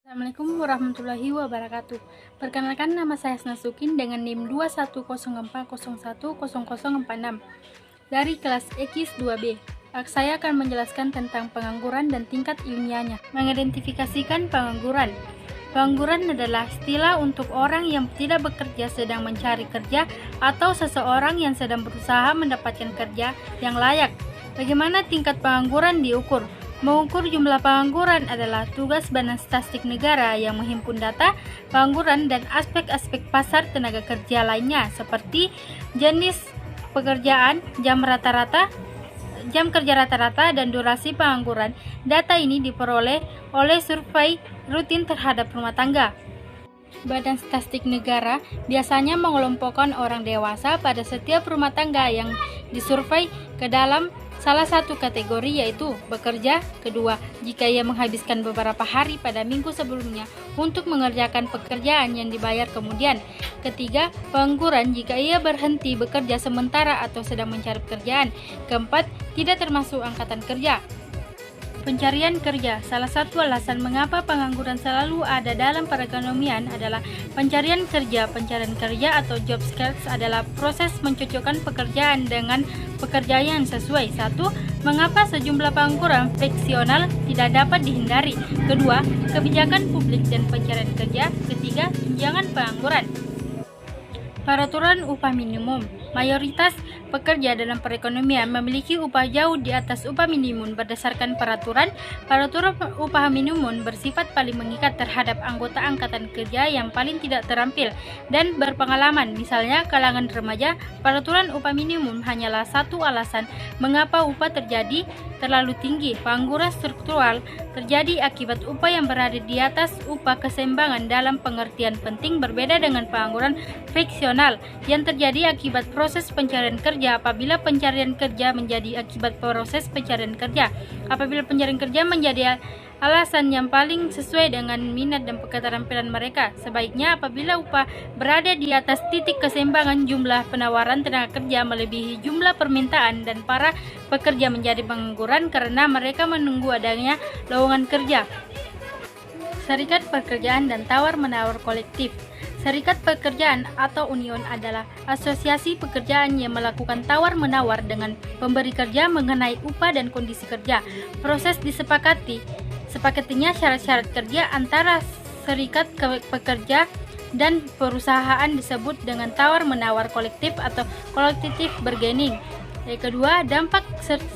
Assalamualaikum warahmatullahi wabarakatuh. Perkenalkan, nama saya Snasukin dengan NIM 2104010046 dari kelas X2B. Saya akan menjelaskan tentang pengangguran dan tingkat ilmiahnya. Mengidentifikasikan pengangguran. Pengangguran adalah istilah untuk orang yang tidak bekerja sedang mencari kerja atau seseorang yang sedang berusaha mendapatkan kerja yang layak. Bagaimana tingkat pengangguran diukur? Mengukur jumlah pengangguran adalah tugas Badan Statistik Negara yang menghimpun data pengangguran dan aspek-aspek pasar tenaga kerja lainnya seperti jenis pekerjaan, jam kerja rata-rata, dan durasi pengangguran. Data ini diperoleh oleh survei rutin terhadap rumah tangga. Badan Statistik Negara biasanya mengelompokkan orang dewasa pada setiap rumah tangga yang disurvei ke dalam salah satu kategori, yaitu bekerja. Kedua, jika ia menghabiskan beberapa hari pada minggu sebelumnya untuk mengerjakan pekerjaan yang dibayar kemudian. Ketiga, pengangguran jika ia berhenti bekerja sementara atau sedang mencari pekerjaan. Keempat, tidak termasuk angkatan kerja. Pencarian kerja. Salah satu alasan mengapa pengangguran selalu ada dalam perekonomian adalah pencarian kerja. Pencarian kerja atau job skills adalah proses mencocokkan pekerjaan dengan pekerjaan yang sesuai. 1. Mengapa sejumlah pengangguran friksional tidak dapat dihindari? Kedua, kebijakan publik dan pencarian kerja. Ketiga, tunjangan pengangguran. Peraturan upah minimum. Mayoritas pekerja dalam perekonomian memiliki upah jauh di atas upah minimum. Berdasarkan peraturan upah minimum bersifat paling mengikat terhadap anggota angkatan kerja yang paling tidak terampil dan berpengalaman. Misalnya, kalangan remaja, peraturan upah minimum hanyalah satu alasan mengapa upah terlalu tinggi. Pengangguran struktural terjadi akibat upah yang berada di atas upah keseimbangan dalam pengertian penting, berbeda dengan pengangguran friksional yang terjadi akibat proses pencarian kerja. Apabila pencarian kerja menjadi akibat proses pencarian kerja, apabila pencarian kerja menjadi alasan yang paling sesuai dengan minat dan keterampilan mereka, sebaiknya apabila upah berada di atas titik keseimbangan, jumlah penawaran tenaga kerja melebihi jumlah permintaan dan para pekerja menjadi pengangguran karena mereka menunggu adanya lowongan kerja. Serikat pekerjaan dan tawar-menawar kolektif. Serikat pekerjaan atau union adalah asosiasi pekerjaan yang melakukan tawar-menawar dengan pemberi kerja mengenai upah dan kondisi kerja. Proses disepakatinya syarat-syarat kerja antara serikat pekerja dan perusahaan disebut dengan tawar-menawar kolektif atau collective bargaining. Yang kedua, dampak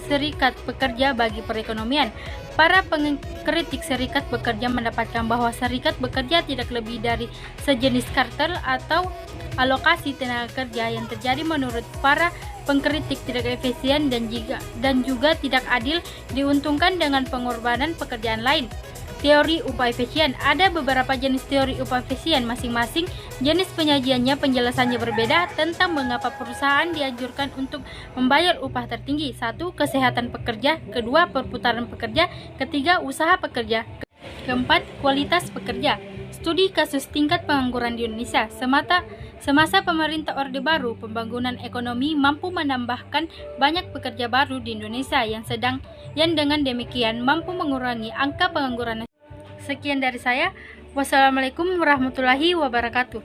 serikat pekerja bagi perekonomian. Para pengkritik serikat bekerja mendapatkan bahwa serikat bekerja tidak lebih dari sejenis kartel atau alokasi tenaga kerja yang terjadi menurut para pengkritik tidak efisien dan juga tidak adil, diuntungkan dengan pengorbanan pekerjaan lain. Teori upah efisien. Ada beberapa jenis teori upah efisien, masing-masing jenis penyajiannya penjelasannya berbeda tentang mengapa perusahaan dianjurkan untuk membayar upah tertinggi. 1. Kesehatan pekerja. Kedua, perputaran pekerja. Ketiga, usaha pekerja. Keempat, kualitas pekerja. Studi kasus tingkat pengangguran di Indonesia. Semasa pemerintah Orde Baru, pembangunan ekonomi mampu menambahkan banyak pekerja baru di Indonesia yang dengan demikian mampu mengurangi angka pengangguran. Sekian dari saya. Wassalamualaikum warahmatullahi wabarakatuh.